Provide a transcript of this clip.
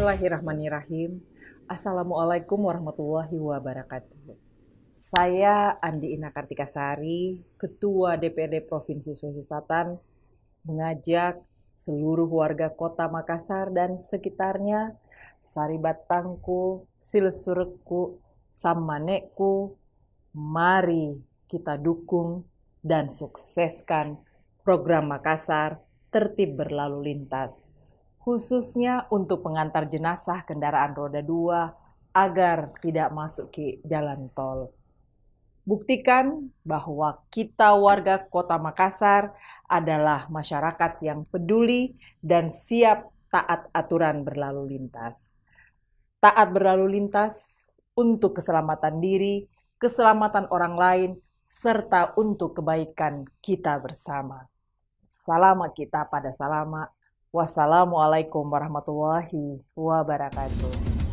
Bismillahirrahmanirrahim. Assalamualaikum warahmatullahi wabarakatuh. Saya Andi Ina Kartikasari, Ketua DPRD Provinsi Sulawesi Selatan, mengajak seluruh warga Kota Makassar dan sekitarnya, Saribatangku, Silsurku, Samanekku, mari kita dukung dan sukseskan program Makassar Tertib Berlalu Lintas, khususnya untuk pengantar jenazah kendaraan roda 2 agar tidak masuk ke jalan tol. Buktikan bahwa kita warga Kota Makassar adalah masyarakat yang peduli dan siap taat aturan berlalu lintas. Taat berlalu lintas untuk keselamatan diri, keselamatan orang lain, serta untuk kebaikan kita bersama. Salama kita pada salama. Wassalamualaikum warahmatullahi wabarakatuh.